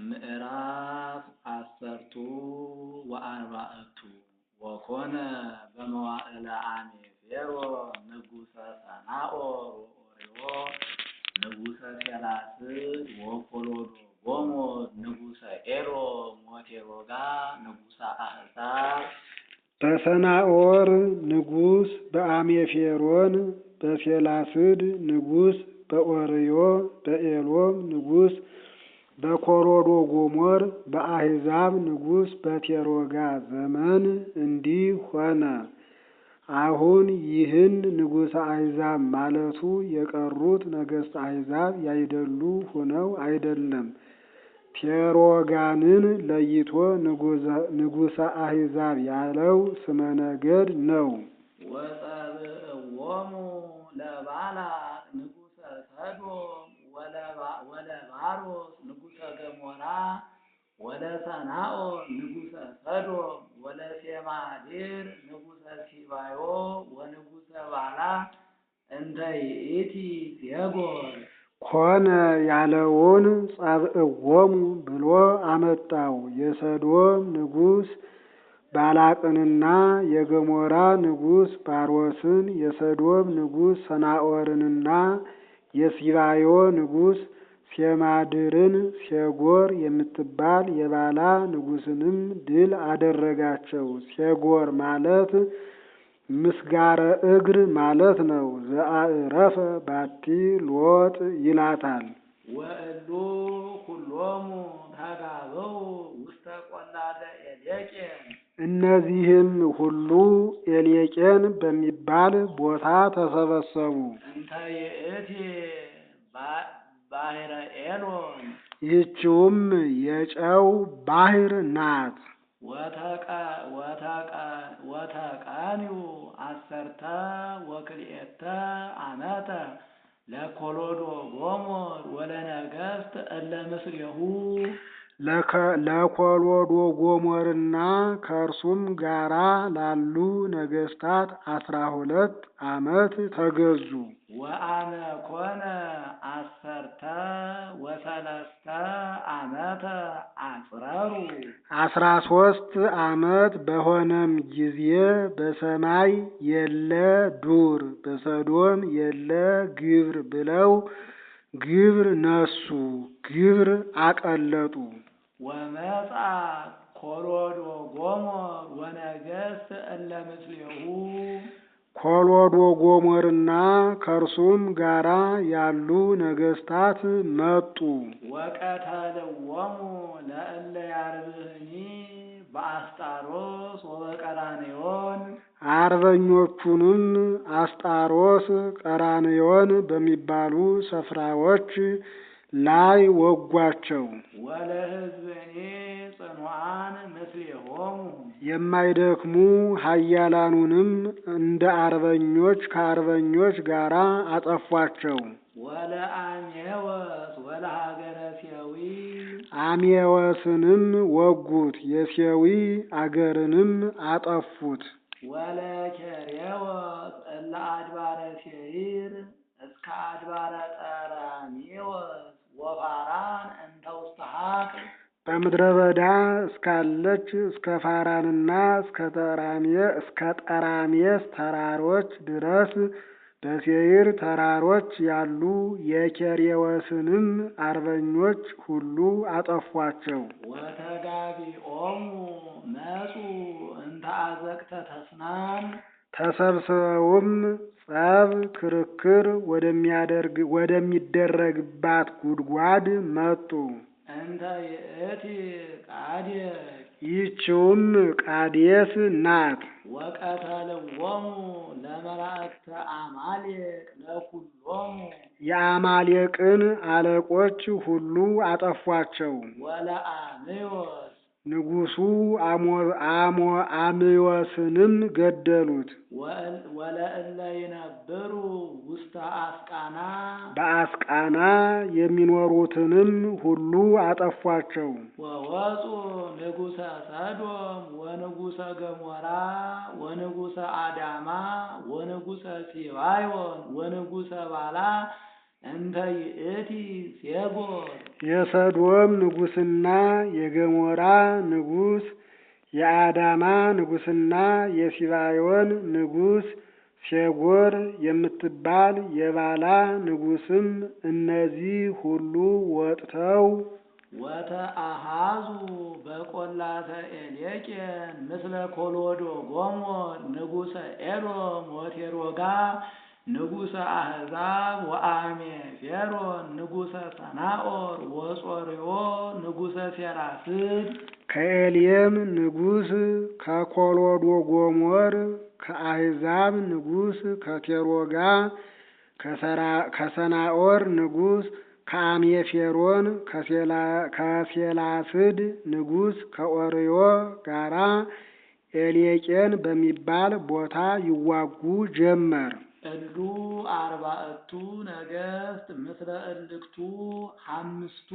ምዕራፍ አሰርቱ ወአርባዕቱ ወኮነ በመዋዕለ አሜፌሮ ንጉሠ ሰናዖር ወኦርዮ ንጉሠ ሴላስር ወኮሎዶጎሞር ንጉሠ ኤዶም ወቴሮጋ ንጉሠ አሕዛብ በሰናዖር ንጉሥ በአሜፌሮን በሴላስድ ንጉሥ በኦርዮ በኤሎም ንጉሥ በኮሎዶጎሞር በአሕዛብ ንጉሥ በቴሮጋ ዘመን እንዲህ ሆነ። አሁን ይህን ንጉሠ አሕዛብ ማለቱ የቀሩት ነገሥተ አሕዛብ ያይደሉ ሆነው አይደለም። ቴሮጋንን ለይቶ ንጉሠ አሕዛብ ያለው ስመ ነገድ ነው። ወጸብእዎሙ ለባላቅ ንጉሠ ሰዶም ወለባሮስ ንጉሠ ገሞራ ወለሰናዖር ንጉሠ ሰዶም ወለሴማድር ንጉሠ ሲባዮ ወንጉሠ ባላ እንተ ይእቲ ፌጎር ኮነ ያለውን ጸብእዎሙ ብሎ አመጣው። የሰዶም ንጉሥ ባላቅንና የገሞራ ንጉሥ ባሮስን የሰዶም ንጉሥ ሰናዖርንና የሲባዮ ንጉሥ ሴማድርን ሴጎር የምትባል የባላ ንጉሥንም ድል አደረጋቸው። ሴጎር ማለት ምስጋረ እግር ማለት ነው። ዘአዕረፈ ባቲ ሎጥ ይላታል። ወእሉ ኩሎሙ ተጋበው ውስተ ቈላተ ኤሌቄን እነዚህም ሁሉ ኤሌቄን በሚባል ቦታ ተሰበሰቡ። እንተ ይእቲ ባሕረ ኤሎን ይህችውም የጨው ባሕር ናት። ወተቃኒው አሰርተ ወክልኤተ ዓመተ ለኮሎዶጎሞር ወለነገሥት እለ ምስሌሁ ለኮሎዶጎሞርና ከእርሱም ጋራ ላሉ ነገሥታት 12 ዓመት ተገዙ። ወአመ ኮነ አሰርተ ወሰለስተ ዓመተ አጽረሩ 13 ዓመት በሆነም ጊዜ በሰማይ የለ ዱር በሰዶም የለ ግብር ብለው ግብር ነሱ፣ ግብር አቀለጡ። ወመጻ ኮሎዶጎሞር ወነገሥት እለ ምስሌሁ ኮሎዶጎሞርና ከእርሱም ጋራ ያሉ ነገሥታት መጡ። ወቀተልዎሙ ለእለ ያርብህኒ በአስጣሮስ ወበቀራንዮን አርበኞቹንም አስጣሮስ ቀራንዮን በሚባሉ ስፍራዎች ላይ ወጓቸው። ወለሕዝብኒ ጽኑዓን ምስሌሆሙ የማይደክሙ ኃያላኑንም እንደ አርበኞች ከአርበኞች ጋራ አጠፏቸው። ወለአሜወስ ወለሀገረ ሴዊ አሜወስንም ወጉት፣ የሴዊ አገርንም አጠፉት። ወለኬሬዎስ እለ አድባረ ሴይር እስከ አድባረ ጠራሜዎስ ወፋራን እንተ ውስተ ሀቅል በምድረ በዳ እስካለች እስከ ፋራንና እስከ ጠራሜስ ተራሮች ድረስ በሴይር ተራሮች ያሉ የኬሬዎስንም አርበኞች ሁሉ አጠፏቸው። ወተጋቢኦሙ መጹ እንተ አዘቅተ ተስናን ተሰብስበውም ጸብ ክርክር ወደሚደረግባት ጉድጓድ መጡ። እንተ ይእቲ ቃዴስ ይህችውም ቃዴስ ናት። ወቀተልዎሙ ለመላእክተ አማሌቅ ለኩሎሙ የአማሌቅን አለቆች ሁሉ አጠፏቸው። ወለአሜዎስ ንጉሡ አሜዎስንም ገደሉት። ወለእለ ይነብሩ ውስተ አስቃና በአስቃና የሚኖሩትንም ሁሉ አጠፏቸው። ወወፁ ንጉሠ ሰዶም ወንጉሠ ገሞራ ወንጉሠ አዳማ ወንጉሠ ሲባዮን ወንጉሠ ባላ እንተ ይእቲ ሴጎር የሰዶም ንጉሥና የገሞራ ንጉሥ የአዳማ ንጉሥና የሲባዮን ንጉሥ ሴጎር የምትባል የባላ ንጉሥም እነዚህ ሁሉ ወጥተው ወተአሃዙ በቈላተ ኤሌቄን ምስለ ኮሎዶ ጎሞር ንጉሠ ኤዶም ወቴሮጋ ንጉሠ አሕዛብ ወአሜፌሮን ንጉሠ ሰናኦር ወጾርዮ ንጉሠ ሴራስድ ከኤልየም ንጉሥ ከኮሎዶ ጎሞር ከአሕዛብ ንጉሥ ከቴሮጋ ከሰናኦር ንጉሥ ከአሜፌሮን ከሴላስድ ንጉሥ ከኦርዮ ጋራ ኤሌቄን በሚባል ቦታ ይዋጉ ጀመር። እሉ አርባዕቱ ነገሥት ምስለ እልክቱ አምስቱ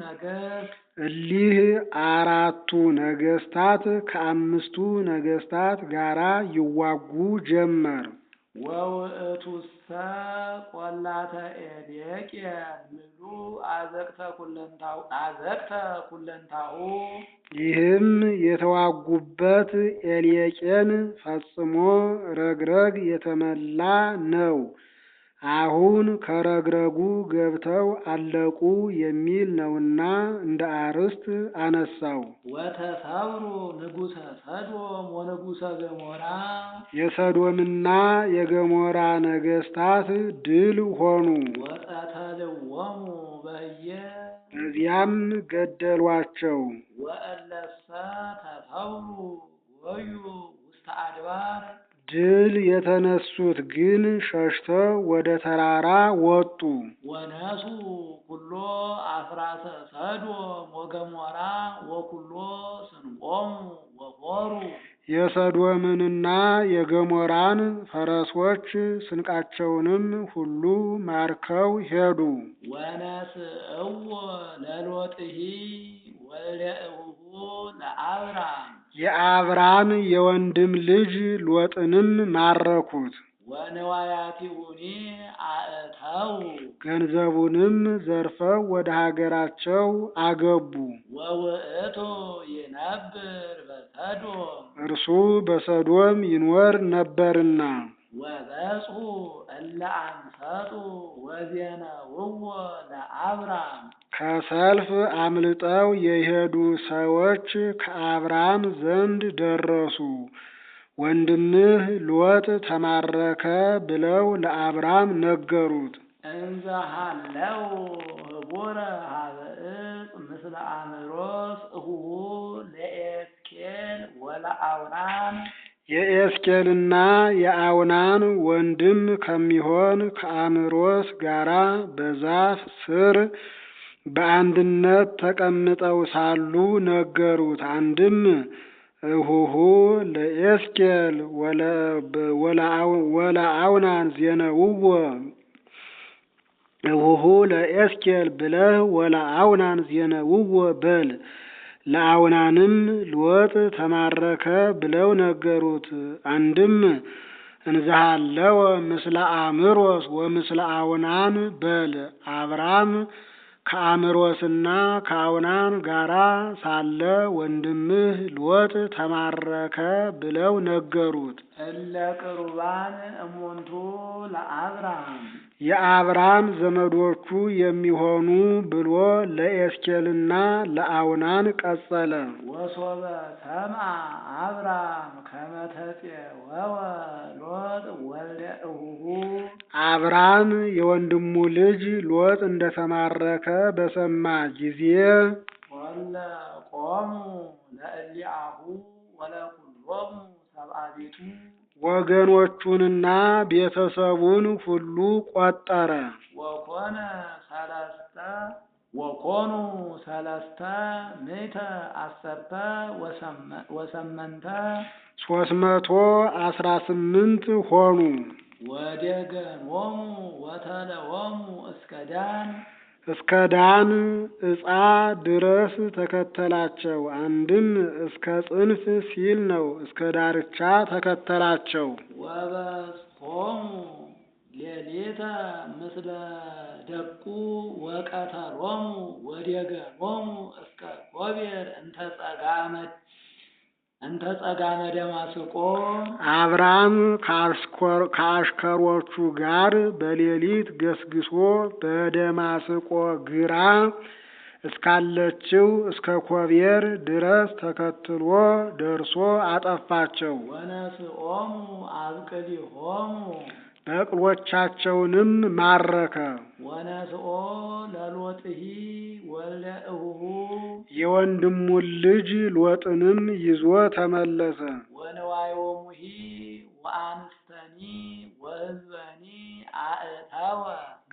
ነገሥት እሊህ አራቱ ነገሥታት ከአምስቱ ነገሥታት ጋራ ይዋጉ ጀመር። ወውእቱሰ ቈላተ ኤሌቄን ምሉ አዘቅተ ኩለንታሁ ይህም የተዋጉበት ኤሌቄን ፈጽሞ ረግረግ የተመላ ነው። አሁን ከረግረጉ ገብተው አለቁ የሚል ነውና እንደ አርስት አነሳው። ወተሰብሩ ንጉሠ ሰዶም ወንጉሠ ገሞራ የሰዶምና የገሞራ ነገሥታት ድል ሆኑ። ወቀተልዎሙ በየ በዚያም ገደሏቸው። ወእለሰ ተሰብሩ ወዩ ውስተ አድባር ድል የተነሱት ግን ሸሽተው ወደ ተራራ ወጡ። ወነሱ ኩሎ አፍራሰ ሰዶም ወገሞራ ወኩሎ ስንቆሙ ወኮሩ የሰዶምንና የገሞራን ፈረሶች ስንቃቸውንም ሁሉ ማርከው ሄዱ። ወነስእዎ ለሎጥሂ ወልደ እቡሁ ለአብራም የአብራም የወንድም ልጅ ሎጥንም ማረኩት። ወንዋያቲሁኒ አእተው ገንዘቡንም ዘርፈው ወደ ሀገራቸው አገቡ። ወውእቱ ይነብር በሰዶም እርሱ በሰዶም ይኖር ነበርና። ወበጽሑ እለ አንሰጡ ወዜነውዎ ለአብራም ከሰልፍ አምልጠው የሄዱ ሰዎች ከአብራም ዘንድ ደረሱ። ወንድምህ ሎጥ ተማረከ ብለው ለአብራም ነገሩት። እንዘ ሀለው ህቡረ ሀበ ዕፅ ምስለ አምሮስ እሁሁ ለኤስኬል ወለአውናን የኤስኬልና የአውናን ወንድም ከሚሆን ከአምሮስ ጋራ በዛፍ ስር በአንድነት ተቀምጠው ሳሉ ነገሩት። አንድም እሁሁ ለኤስኬል ወለአውናን ዜነውዎ እሁሁ ለኤስኬል ብለህ ወለአውናን ዜነውዎ በል። ለአውናንም ሎጥ ተማረከ ብለው ነገሩት። አንድም እንዘሃለወ ምስለ አምሮስ ወምስለ አውናን በል። አብራም ከአምሮስና ከአውናን ጋራ ሳለ ወንድምህ ሎጥ ተማረከ ብለው ነገሩት። እለ ቅሩባን እሙንቱ ለአብራም የአብራም ዘመዶቹ የሚሆኑ ብሎ ለኤስኬልና ለአውናን ቀጸለ። ወሶበ ሰምዐ አብራም ከመ ተፄወወ ሎጥ ወልደ እሁሁ አብራም የወንድሙ ልጅ ሎጥ እንደተማረከ በሰማ ጊዜ ወለ ቆሙ ለእሊአሁ ወለኩሎሙ ሰብአ ቤቱ ወገኖቹንና ቤተሰቡን ሁሉ ቆጠረ። ወኮኑ ሰለስተ ምዕተ አሰርተ ወሰመንተ 318 ሆኑ። ወደገኖሙ ወተለወሙ እስከ ዳን እስከ ዳን ዕፃ ድረስ ተከተላቸው። አንድም እስከ ጽንፍ ሲል ነው። እስከ ዳርቻ ተከተላቸው። ወበጽሖሙ ሌሊተ ምስለ ደቁ ወቀተሎሙ ወዴገሎሙ እስከ ኮቤር እንተ ጸጋመ ደማስቆ። አብራም ከአሽከሮቹ ጋር በሌሊት ገስግሶ በደማስቆ ግራ እስካለችው እስከ ኮቤር ድረስ ተከትሎ ደርሶ አጠፋቸው። ወነስኦሙ አብቅሊሆሙ በቅሎቻቸውንም ማረከ። ወነስኦ ለሎጥሂ ወልደ እሁሁ የወንድሙን ልጅ ሎጥንም ይዞ ተመለሰ። ወንዋዮሙሂ ወአንስተኒ ወሕዝበኒ አእተወ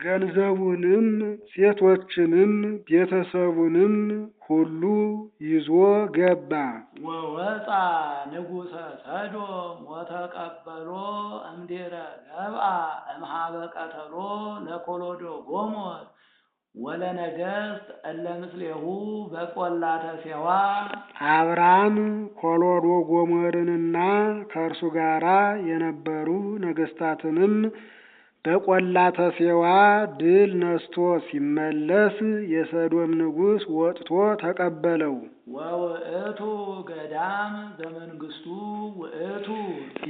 ገንዘቡንም ሴቶችንም ቤተሰቡንም ሁሉ ይዞ ገባ። ወወፃ ንጉሠ ሰዶም ወተቀበሎ እምድኅረ ገብአ እምኀበ ቀተሎ ለኮሎዶ ጎሞር ወለነገሥት እለ ምስሌሁ በቈላተ ሴዋ። አብራም ኮሎዶ ጎሞርንና ከእርሱ ጋራ የነበሩ ነገሥታትንም በቈላተ ሴዋ ድል ነስቶ ሲመለስ የሰዶም ንጉሥ ወጥቶ ተቀበለው። ወውእቱ ገዳም ዘመንግሥቱ ውእቱ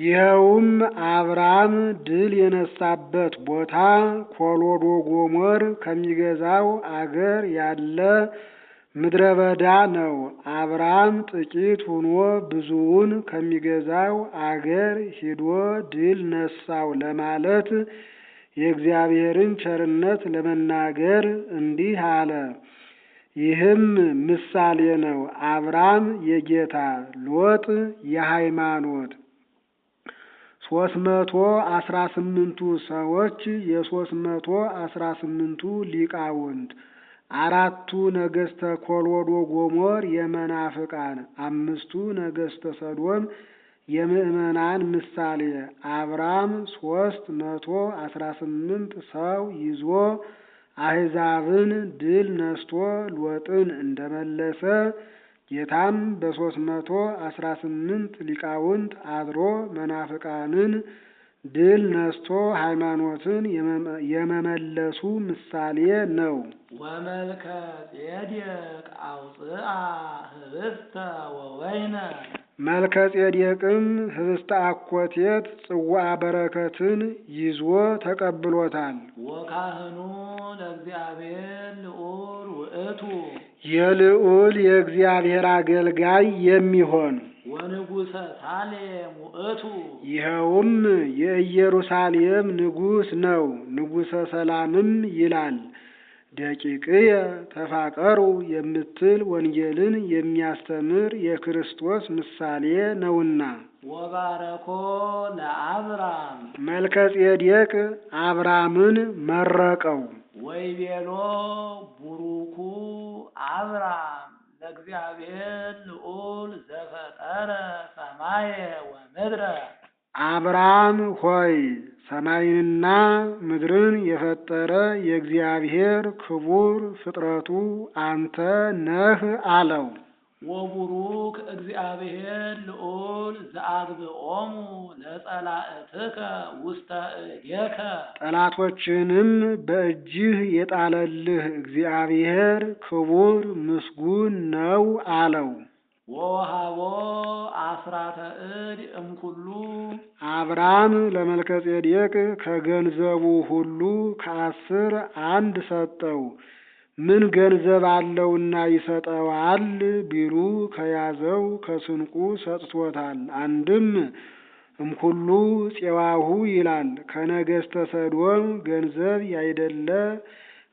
ይኸውም አብራም ድል የነሳበት ቦታ ኮሎዶ ጎሞር ከሚገዛው አገር ያለ ምድረ በዳ ነው። አብራም ጥቂት ሆኖ ብዙውን ከሚገዛው አገር ሂዶ ድል ነሳው ለማለት የእግዚአብሔርን ቸርነት ለመናገር እንዲህ አለ። ይህም ምሳሌ ነው። አብራም የጌታ ሎጥ የሃይማኖት 318ቱ ሰዎች የ318ቱ ሊቃውንት 4ቱ ነገሥተ ኮሎዶ ጎሞር የመናፍቃን 5ቱ ነገሥተ ሰዶም የምእመናን ምሳሌ። አብራም 318 ሰው ይዞ አሕዛብን ድል ነስቶ ሎጥን እንደመለሰ ጌታም በ318 ሊቃውንት አድሮ መናፍቃንን ድል ነስቶ ሃይማኖትን የመመለሱ ምሳሌ ነው። ወመልከ ጼዴቅ አውፅአ ህብስተ ወወይነ መልከ ጼዴቅም ህብስተ አኮቴት ጽዋዐ በረከትን ይዞ ተቀብሎታል። ወካህኑ ለእግዚአብሔር ልዑል ውእቱ የልዑል የእግዚአብሔር አገልጋይ የሚሆን ወንጉሠ ሳሌም ውእቱ ይኸውም የኢየሩሳሌም ንጉሥ ነው። ንጉሠ ሰላምም ይላል። ደቂቅየ ተፋቀሩ የምትል ወንጌልን የሚያስተምር የክርስቶስ ምሳሌ ነውና። ወባረኮ ለአብራም መልከ ጼዴቅ አብራምን መረቀው። ወይቤሎ ቡሩኩ አብራም ለእግዚአብሔር ልዑል ዘፈጠረ ሰማየ ወምድረ። አብራም ሆይ ሰማይንና ምድርን የፈጠረ የእግዚአብሔር ክቡር ፍጥረቱ አንተ ነህ አለው። ወቡሩክ እግዚአብሔር ልዑል ዘአግብኦሙ ለጸላእትከ ውስተ እዴከ። ጠላቶችንም በእጅህ የጣለልህ እግዚአብሔር ክቡር ምስጉን ነው አለው። ወወሃቦ አስራተ እድ እምኩሉ አብራም ለመልከ ጼዴቅ ከገንዘቡ ሁሉ ከ10 1 ሰጠው። ምን ገንዘብ አለውና ይሰጠዋል ቢሉ ከያዘው ከስንቁ ሰጥቶታል። አንድም እምኩሉ ፄዋሁ ይላል። ከነገሥተ ሰዶም ገንዘብ ያይደለ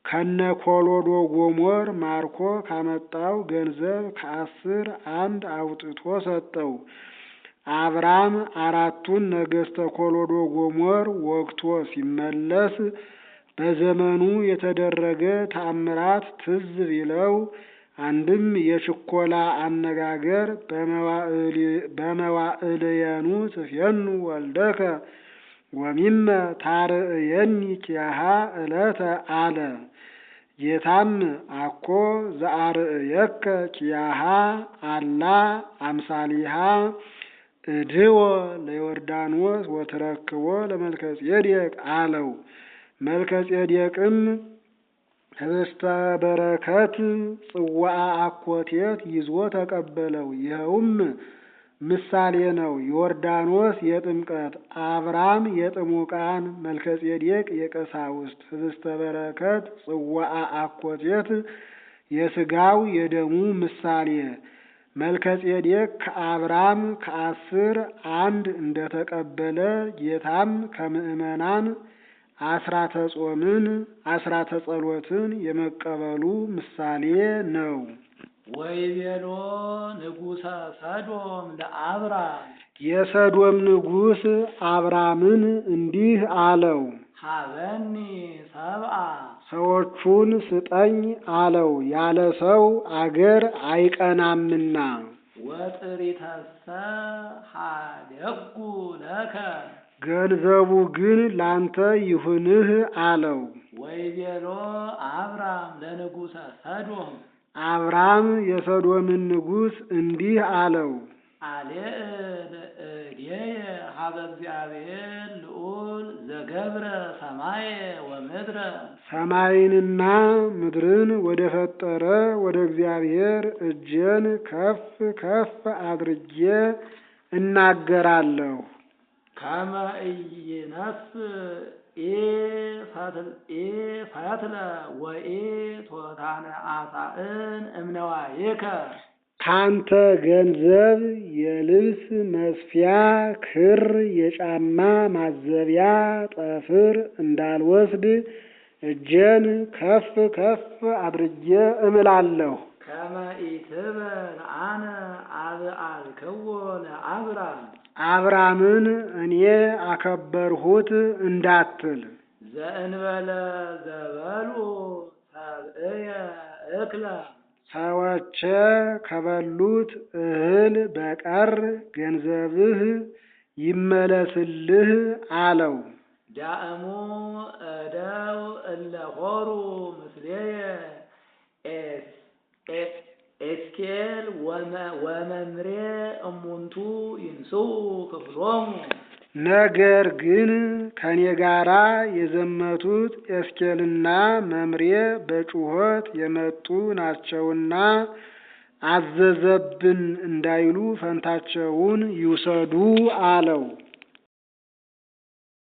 ከነ ኮሎዶ ጎሞር ማርኮ ካመጣው ገንዘብ ከ10 1 አውጥቶ ሰጠው። አብራም 4ቱን ነገሥተ ኮሎዶ ጎሞር ወግቶ ሲመለስ በዘመኑ የተደረገ ተአምራት ትዝ ቢለው አንድም የችኮላ አነጋገር በመዋዕልየኑ ትፌኑ ወልደከ ወሚመ ታርእየኒ ኪያሃ ዕለተ አለ። ጌታም አኮ ዘአርእየከ ኪያሃ አላ አምሳሊሃ እድዎ ለዮርዳኖስ ወትረክቦ ለመልከጼዴቅ አለው። መልከጼዴቅም ህብስተ በረከት ጽዋዓ አኮቴት ይዞ ተቀበለው። ይኸውም ምሳሌ ነው። ዮርዳኖስ የጥምቀት፣ አብራም የጥሙቃን፣ መልከጼዴቅ የቀሳውስት። ህብስተ በረከት ጽዋዓ አኮቴት የሥጋው የደሙ ምሳሌ። መልከጼዴቅ ከአብራም ከ10 1 እንደተቀበለ ጌታም ከምዕመናን አስራተ ጾምን አስራተ ጸሎትን የመቀበሉ ምሳሌ ነው። ወይቤሎ ንጉሠ ሰዶም ለአብራም የሰዶም ንጉሥ አብራምን እንዲህ አለው። ሀበኒ ሰብአ ሰዎቹን ስጠኝ አለው። ያለ ሰው አገር አይቀናምና። ወጥሪተሰ ሀደጉ ለከ ገንዘቡ ግን ላንተ ይሁንህ አለው። ወይቤሎ አብራም ለንጉሠ ሰዶም አብራም የሰዶምን ንጉሥ እንዲህ አለው። አልዕል እዴየ ሀበ እግዚአብሔር ልዑል ዘገብረ ሰማየ ወምድረ ሰማይንና ምድርን ወደ ፈጠረ ወደ እግዚአብሔር እጄን ከፍ ከፍ አድርጌ እናገራለሁ። ከመ ኢይነስ ፈትለ ወኢቶታነ አሳእን እምነዋይከ ካንተ ገንዘብ የልብስ መስፊያ ክር፣ የጫማ ማዘቢያ ጠፍር እንዳልወስድ እጄን ከፍ ከፍ አድርጌ እምላለሁ። ከመ ኢትበል አነ አብአልክዎ ለአብራም አብራምን እኔ አከበርሁት እንዳትል። ዘእንበለ ዘበሉ ሰብእየ እክለ ሰዎቼ ከበሉት እህል በቀር ገንዘብህ ይመለስልህ አለው። ዳእሙ እደው እለ ሆሩ ምስሌየ ኤስኬል ወመምሬ እሙንቱ ይንስኡ ክፍሎሙ ነገር ግን ከኔ ጋራ የዘመቱት ኤስኬልና መምሬ በጩኸት የመጡ ናቸውና አዘዘብን እንዳይሉ ፈንታቸውን ይውሰዱ አለው።